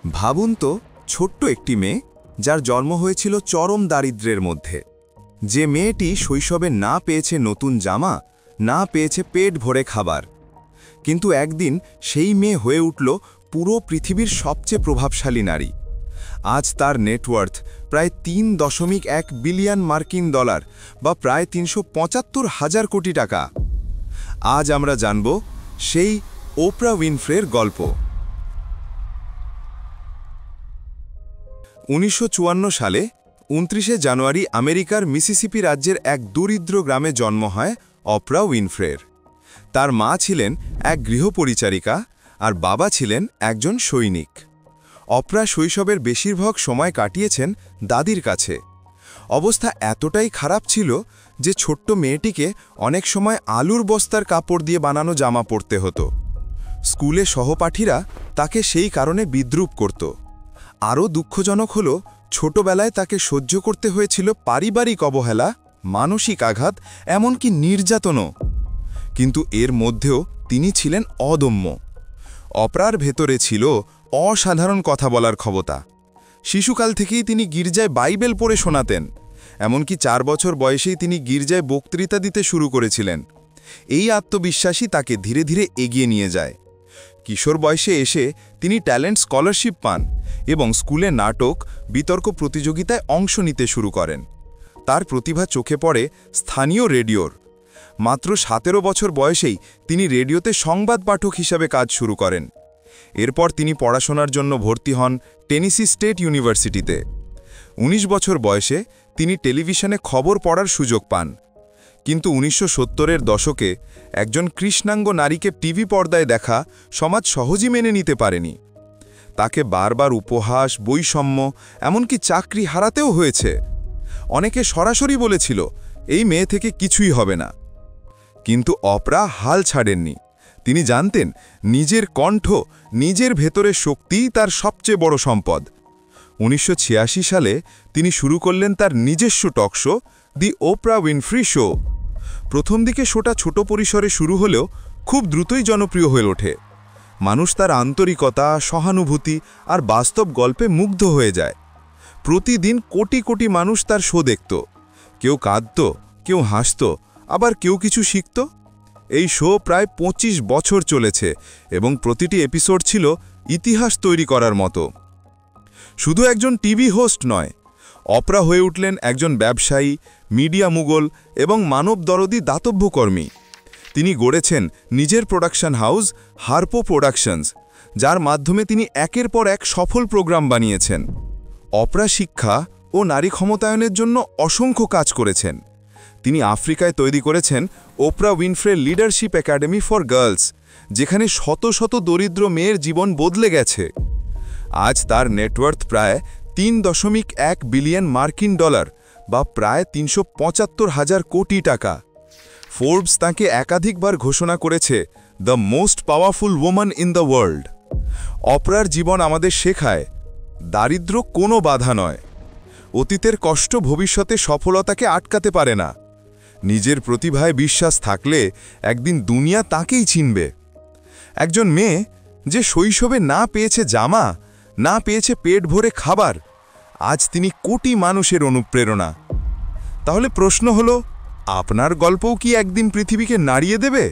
ভাবুন তো, ছোট্ট একটি মেয়ে যার জন্ম হয়েছিল চরম দারিদ্র্যের মধ্যে, যে মেয়েটি শৈশবে না পেয়েছে নতুন জামা, না পেয়েছে পেট ভরে খাবার, কিন্তু একদিন সেই মেয়ে হয়ে উঠল পুরো পৃথিবীর সবচেয়ে প্রভাবশালী নারী। আজ তার নেটওয়ার্থ প্রায় 3.1 বিলিয়ন মার্কিন ডলার বা প্রায় 375,000 কোটি টাকা। আজ আমরা জানব সেই ওপ্রা উইনফ্রের গল্প। 1954 সালে 29 জানুয়ারি আমেরিকার মিসিসিপি রাজ্যের এক দরিদ্র গ্রামে জন্ম হয় ওপ্রা উইনফ্রের। তার মা ছিলেন এক গৃহপরিচারিকা আর বাবা ছিলেন একজন সৈনিক। ওপ্রা শৈশবের বেশিরভাগ সময় কাটিয়েছেন দাদির কাছে। অবস্থা এতটাই খারাপ ছিল যে ছোট্ট মেয়েটিকে অনেক সময় আলুর বস্তার কাপড় দিয়ে বানানো জামা পরতে হতো। স্কুলে সহপাঠীরা তাকে সেই কারণে বিদ্রূপ করত। আরও দুঃখজনক হল, ছোটবেলায় তাকে সহ্য করতে হয়েছিল পারিবারিক অবহেলা, মানসিক আঘাত, এমনকি নির্যাতনও। কিন্তু এর মধ্যেও তিনি ছিলেন অদম্য। ওপ্রার ভেতরে ছিল অসাধারণ কথা বলার ক্ষমতা। শিশুকাল থেকেই তিনি গির্জায় বাইবেল পড়ে শোনাতেন। এমনকি 4 বছর বয়সেই তিনি গির্জায় বক্তৃতা দিতে শুরু করেছিলেন। এই আত্মবিশ্বাসই তাকে ধীরে ধীরে এগিয়ে নিয়ে যায়। কিশোর বয়সে এসে তিনি ট্যালেন্ট স্কলারশিপ পান এবং স্কুলে নাটক, বিতর্ক প্রতিযোগিতায় অংশ নিতে শুরু করেন। তার প্রতিভা চোখে পড়ে স্থানীয় রেডিওর। মাত্র 17 বছর বয়সেই তিনি রেডিওতে সংবাদ পাঠক হিসাবে কাজ শুরু করেন। এরপর তিনি পড়াশোনার জন্য ভর্তি হন টেনেসি স্টেট ইউনিভার্সিটিতে। 19 বছর বয়সে তিনি টেলিভিশনে খবর পড়ার সুযোগ পান। কিন্তু 1970-এর দশকে একজন কৃষ্ণাঙ্গ নারীকে টিভি পর্দায় দেখা সমাজ সহজেই মেনে নিতে পারেনি। তাকে বারবার উপহাস, বৈষম্য, এমনকি চাকরি হারাতেও হয়েছে। অনেকে সরাসরি বলেছিল, এই মেয়ে থেকে কিছুই হবে না। কিন্তু ওপ্রা হাল ছাড়েননি। তিনি জানতেন, নিজের কণ্ঠ, নিজের ভেতরের শক্তিই তার সবচেয়ে বড় সম্পদ। 1986 সালে তিনি শুরু করলেন তার নিজস্ব টক শো, দি ওপ্রা উইনফ্রি শো। প্রথম দিকে শোটা ছোট পরিসরে শুরু হলেও খুব দ্রুতই জনপ্রিয় হয়ে ওঠে। মানুষ তার আন্তরিকতা, সহানুভূতি আর বাস্তব গল্পে মুগ্ধ হয়ে যায়। প্রতিদিন কোটি কোটি মানুষ তার শো দেখত। কেউ কাঁদত, কেউ হাসত, আবার কেউ কিছু শিখত। এই শো প্রায় 25 বছর চলেছে এবং প্রতিটি এপিসোড ছিল ইতিহাস তৈরি করার মতো। শুধু একজন টিভি হোস্ট নয়, ওপ্রা হয়ে উঠলেন একজন ব্যবসায়ী, মিডিয়া মুগল এবং মানবদরদী দাতব্য কর্মী। তিনি গড়েছেন নিজের প্রোডাকশন হাউস হার্পো প্রোডাকশনস, যার মাধ্যমে তিনি একের পর এক সফল প্রোগ্রাম বানিয়েছেন। ওপ্রা শিক্ষা ও নারী ক্ষমতায়নের জন্য অসংখ্য কাজ করেছেন। তিনি আফ্রিকায় তৈরি করেছেন Oprah Winfrey leadership academy for girls, যেখানে শত শত দরিদ্র মেয়ের জীবন বদলে গেছে। আজ তার নেটওয়ার্থ প্রায় 3.1 বিলিয়ন মার্কিন ডলার বা প্রায় 375,000 কোটি টাকা। ফোর্বস তাঁকে একাধিকবার ঘোষণা করেছে the most powerful woman in the world. ওপ্রার জীবন আমাদের শেখায়, দারিদ্র্য কোনো বাধা নয়। অতীতের কষ্ট ভবিষ্যতে সফলতাকে আটকাতে পারে না। নিজের প্রতিভায় বিশ্বাস থাকলে একদিন দুনিয়া তাকেই চিনবে। একজন মেয়ে যে শৈশবে না পেয়েছে জামা, না পেয়েছে পেট ভরে খাবার, আজ তিনি কোটি মানুষের অনুপ্রেরণা। তাহলে প্রশ্ন হলো, আপনার গল্পও কি একদিন পৃথিবীকে নাড়িয়ে দেবে?